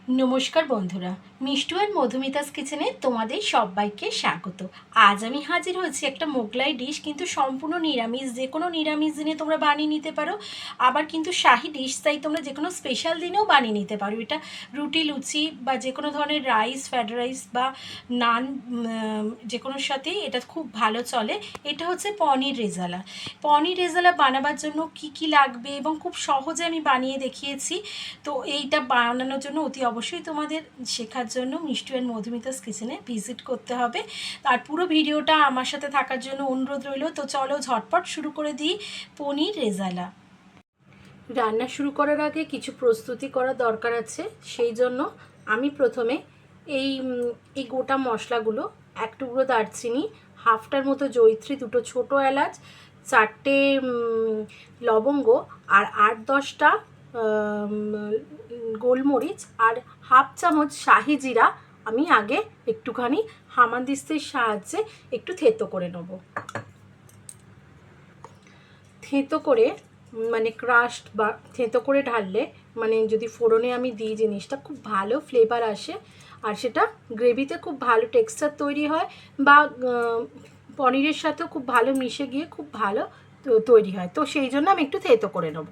নমস্কার বন্ধুরা, মিষ্টু আর মধুমিতাস কিচেনে তোমাদের সবাইকে স্বাগত। আজ আমি হাজির হয়েছি একটা মোগলাই ডিশ, কিন্তু সম্পূর্ণ নিরামিষ। যে কোনো নিরামিষ দিনে তোমরা বানিয়ে নিতে পারো, আবার কিন্তু শাহি ডিশ তাই তোমরা যে কোনো স্পেশাল দিনেও বানিয়ে নিতে পারো। এটা রুটি, লুচি বা যে কোনো ধরনের রাইস, ফ্রায়েড রাইস বা নান, যে কোনোর সাথেই এটা খুব ভালো চলে। এটা হচ্ছে পনির রেজালা। পনির রেজালা বানাবার জন্য কি কি লাগবে এবং খুব সহজে আমি বানিয়ে দেখিয়েছি। তো এইটা বানানোর জন্য অতি অবশ্যই তোমাদের শেখার জন্য মিষ্টু অ্যান্ড মধুমিতাস কিচেনে ভিজিট করতে হবে। আর পুরো ভিডিওটা আমার সাথে থাকার জন্য অনুরোধ রইল। তো চলো ঝটপট শুরু করে দিই পনির রেজালা। রান্না শুরু করার আগে কিছু প্রস্তুতি করার দরকার আছে। সেই জন্য আমি প্রথমে এই এই গোটা মশলাগুলো, এক টুকরো দারচিনি, হাফটার মতো জয়িত্রী, দুটো ছোটো এলাচ, 4টে লবঙ্গ আর 8-10টা গোলমরিচ আর হাফ চামচ শাহি জিরা আমি আগে একটুখানি হামানদিস্তার সাহায্যে একটু থেতো করে নেব। থেতো করে মানে ক্রাশড বা থেতো করে ঢাললে মানে যদি ফোড়নে আমি দিই জিনিসটা খুব ভালো ফ্লেভার আসে, আর সেটা গ্রেভিতে খুব ভালো টেক্সচার তৈরি হয় বা পনিরের সাথেও খুব ভালো মিশে গিয়ে খুব ভালো তৈরি হয়। তো সেই জন্য আমি একটু থেতো করে নেব।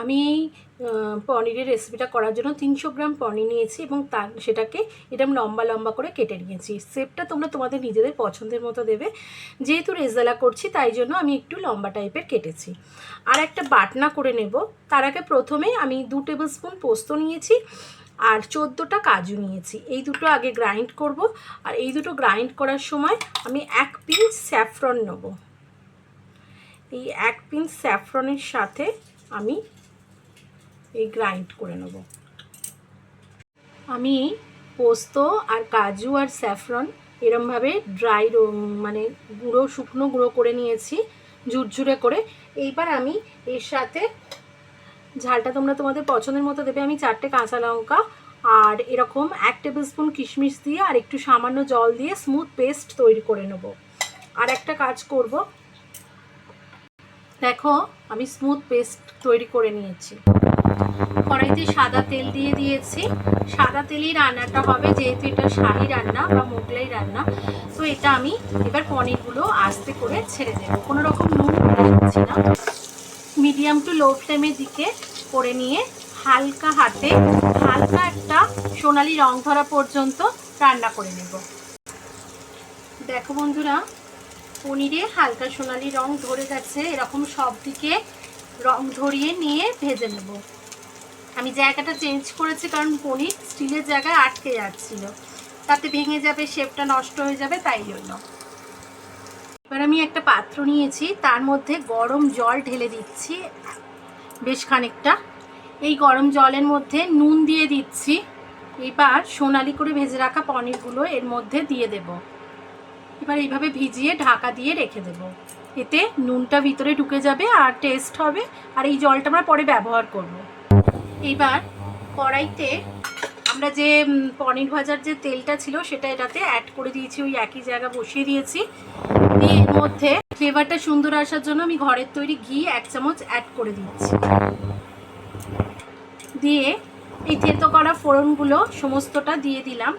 আমি এই পনিরের রেসিপিটা করার জন্য 300 গ্রাম পনির নিয়েছি এবং সেটাকে এরকম লম্বা লম্বা করে কেটে নিয়েছি। শেপটা তোমরা তোমাদের নিজেদের পছন্দের মতো দেবে। যেহেতু রেজালা করছি তাই জন্য আমি একটু লম্বা টাইপের কেটেছি। আর একটা বাটনা করে নেব। তার আগে প্রথমে আমি 2 টেবিল স্পুন পোস্ত নিয়েছি আর 14টা কাজু নিয়েছি। এই দুটো আগে গ্রাইন্ড করব। আর এই দুটো গ্রাইন্ড করার সময় আমি 1 পিঞ্চ স্যাফরন নেব। এই 1 পিঞ্চ স্যাফরনের সাথে আমি এই গ্রাইন্ড করে নেব। আমি পোস্ত আর কাজু আর স্যাফরন এরমভাবে ড্রাই মানে গুঁড়ো, শুকনো গুঁড়ো করে নিয়েছি ঝুরঝুরে করে। এইবার আমি এর সাথে ঝালটা তোমরা তোমাদের পছন্দের মতো দেবে। আমি 4টে কাঁচা লঙ্কা আর এরকম 1 টেবিল স্পুন কিশমিশ দিয়ে আর একটু সামান্য জল দিয়ে স্মুথ পেস্ট তৈরি করে নেব। আর একটা কাজ করব, দেখো আমি স্মুথ পেস্ট তৈরি করে নিয়েছি। কড়াইতে সাদা তেল দিয়ে দিয়েছি। সাদা তেলেই রান্নাটা হবে, যেহেতু এটা শাহি রান্না বা মোগলাই রান্না। তো এটা আমি এবার পনিরগুলো আস্তে করে ছেড়ে দেব, কোনো রকম নুন দিচ্ছি না। মিডিয়াম টু লো ফ্লেমের দিকে করে নিয়ে হালকা হাতে হালকা একটা সোনালি রং ধরা পর্যন্ত রান্না করে নেব। দেখো বন্ধুরা, পনিরে হালকা সোনালি রং ধরে গেছে। এরকম সব দিকে রং ধরিয়ে নিয়ে ভেজে নেব। আমি জায়গাটা চেঞ্জ করেছি কারণ পনির স্টিলের জায়গায় আটকে যাচ্ছিল, তাতে ভেঙে যাবে, শেপটা নষ্ট হয়ে যাবে, তাই জন্য। এবার আমি একটা পাত্র নিয়েছি, তার মধ্যে গরম জল ঢেলে দিচ্ছি বেশ খানিকটা। এই গরম জলের মধ্যে নুন দিয়ে দিচ্ছি। এবার সোনালি করে ভেজে রাখা পনিরগুলো এর মধ্যে দিয়ে দেব। এবার এইভাবে ভিজিয়ে ঢাকা দিয়ে রেখে দেব। এতে নুনটা ভিতরে ঢুকে যাবে আর টেস্ট হবে, আর এই জলটা আমরা পরে ব্যবহার করব। এইবার কড়াইতে আমরা যে পনির ভাজার যে তেলটা ছিল সেটা এটাতে অ্যাড করে দিয়েছি, ওই একই জায়গা বসিয়ে দিয়েছি। দিয়ে এর মধ্যে ফ্লেভারটা সুন্দর আসার জন্য আমি ঘরের তৈরি ঘি 1 চামচ অ্যাড করে দিচ্ছি। দিয়ে এই থেতো করা ফোড়নগুলো সমস্তটা দিয়ে দিলাম।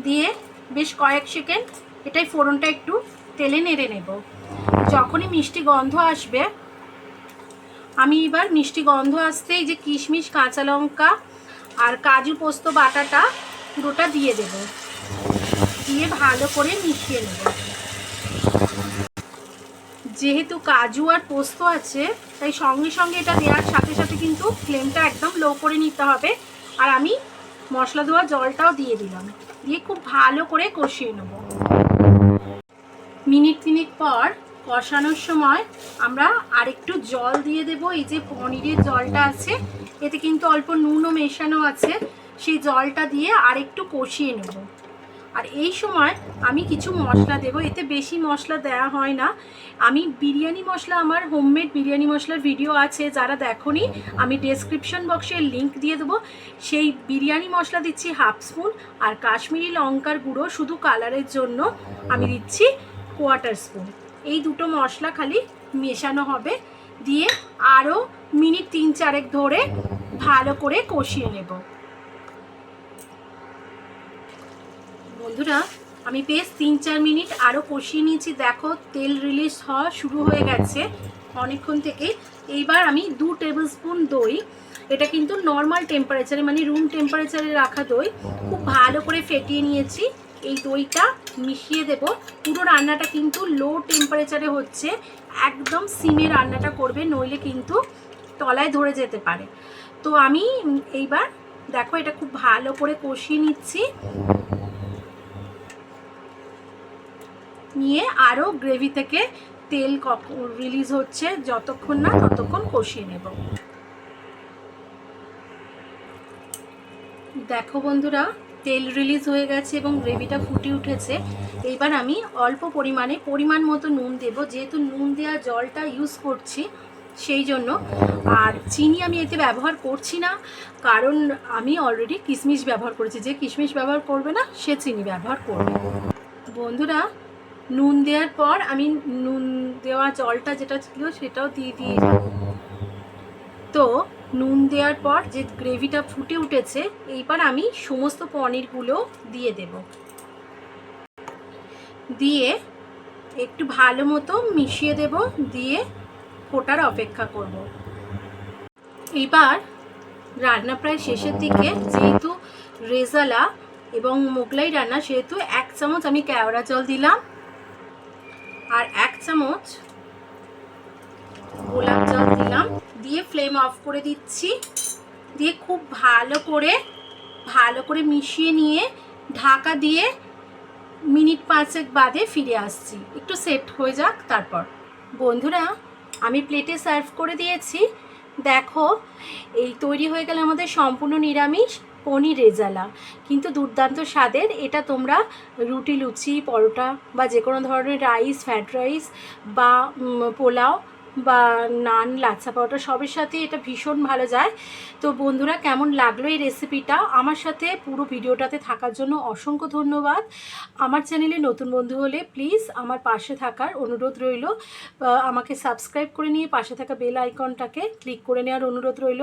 দিয়ে বেশ কয়েক সেকেন্ড এটাই ফোড়নটা একটু তেলে নেড়ে নেব। যখনই মিষ্টি গন্ধ আসবে, আমি এবার মিষ্টি গন্ধ আসতেই যে কিশমিশ, কাঁচা লঙ্কা আর কাজু পোস্ত বাটাটা পুরোটা দিয়ে দেব। দিয়ে ভালো করে মিশিয়ে নেব। যেহেতু কাজু আর পোস্ত আছে তাই সঙ্গে সঙ্গে এটা দেওয়ার সাথে সাথে কিন্তু ফ্লেমটা একদম লো করে নিতে হবে। আর আমি মশলা ধোয়া জলটাও দিয়ে দিলাম, দিয়ে খুব ভালো করে কষিয়ে নেব। মিনিট 3 পর কষানোর সময় আমরা আরেকটু জল দিয়ে দেব। এই যে পনিরের জলটা আছে এতে কিন্তু অল্প নুনও মেশানো আছে, সেই জলটা দিয়ে আরেকটু কষিয়ে নেব। আর এই সময় আমি কিছু মশলা দেব। এতে বেশি মশলা দেওয়া হয় না। আমি বিরিয়ানি মশলা, আমার হোমমেড বিরিয়ানি মশলার ভিডিও আছে, যারা দেখোনি আমি ডেসক্রিপশন বক্সে লিংক দিয়ে দেবো। সেই বিরিয়ানি মশলা দিচ্ছি 1/2 স্পুন, আর কাশ্মীরি লঙ্কার গুঁড়ো শুধু কালারের জন্য আমি দিচ্ছি 1/4 স্পুন। এই দুটো মশলা খালি মেশানো হবে। দিয়ে আরও মিনিট 3-4 ধরে ভালো করে কষিয়ে নেব। বন্ধুরা আমি বেশ 3-4 মিনিট আরও কষিয়ে নিয়েছি। দেখো তেল রিলিজ হওয়া শুরু হয়ে গেছে অনেকক্ষণ থেকে। এইবার আমি 2 টেবিল স্পুন দই, এটা কিন্তু নর্মাল টেম্পারেচারে মানে রুম টেম্পারেচারে রাখা দই, খুব ভালো করে ফেটিয়ে নিয়েছি। এই দইটা মিশিয়ে দেব। পুরো রান্নাটা কিন্তু লো টেম্পারেচারে হচ্ছে, একদম সিমে রান্নাটা করবে, নইলে কিন্তু তলায় ধরে যেতে পারে। তো আমি এইবার দেখো এটা খুব ভালো করে কষিয়ে নিচ্ছি, নিয়ে আরও গ্রেভি থেকে তেল রিলিজ হচ্ছে, যতক্ষণ না ততক্ষণ কষিয়ে নেব। দেখো বন্ধুরা তেল রিলিজ হয়ে গেছে এবং গ্রেভিটা ফুটে উঠেছে। এইবার আমি অল্প পরিমাণ মতো নুন দেব, যেহেতু নুন দেওয়া জলটা ইউজ করছি সেই জন্য। আর চিনি আমি এতে ব্যবহার করছি না, কারণ আমি অলরেডি কিশমিশ ব্যবহার করেছি। যে কিশমিশ ব্যবহার করবে না সে চিনি ব্যবহার করবে। বন্ধুরা নুন দেওয়ার পর আমি নুন দেওয়া জলটা যেটা ছিল সেটাও দিয়ে দিয়েছি। তো নুন দেওয়ার পর যে গ্রেভিটা ফুটে উঠেছে, এইবার আমি সমস্ত পনিরগুলো দিয়ে দেব, দিয়ে একটু ভালো মতো মিশিয়ে দেব, দিয়ে ফোটার অপেক্ষা করব। এইবার রান্না প্রায় শেষের দিকে, যেহেতু রেজালা এবং মোগলাই রান্না সেহেতু 1 চামচ আমি কেওড়া জল দিলাম আর 1 চামচ গোলাপ জল দিলাম, দিয়ে ফ্লেম অফ করে দিচ্ছি। দিয়ে খুব ভালো করে মিশিয়ে নিয়ে ঢাকা দিয়ে মিনিট 5 বাদে ফিরে আসছি, একটু সেট হয়ে যাক। তারপর বন্ধুরা আমি প্লেটে সার্ভ করে দিয়েছি। দেখো এই তৈরি হয়ে গেল আমাদের সম্পূর্ণ নিরামিষ পনির রেজালা, কিন্তু দুর্দান্ত স্বাদের। এটা তোমরা রুটি, লুচি, পরোটা বা যে কোনো ধরনের রাইস, ফ্রাইড রাইস বা পোলাও বা নান, লাচ্ছা পরোটা সবের সাথে এটা ভীষণ ভালো যায়। তো বন্ধুরা কেমন লাগলো এই রেসিপিটা? আমার সাথে পুরো ভিডিওটাতে থাকার জন্য অসংখ্য ধন্যবাদ। আমার চ্যানেলে নতুন বন্ধু হলে প্লিজ আমার পাশে থাকার অনুরোধ রইল, আমাকে সাবস্ক্রাইব করে নিয়ে পাশে থাকা বেল আইকনটাকে ক্লিক করে নেওয়ার অনুরোধ রইল,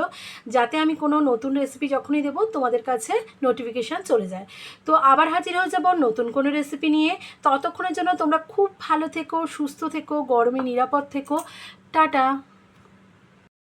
যাতে আমি কোনো নতুন রেসিপি যখনই দেবো তোমাদের কাছে নোটিফিকেশান চলে যায়। তো আবার হাজির হয়ে যাব নতুন কোনো রেসিপি নিয়ে। ততক্ষণের জন্য তোমরা খুব ভালো থেকো, সুস্থ থেকো, গরমে নিরাপদ থেকো। টাটা।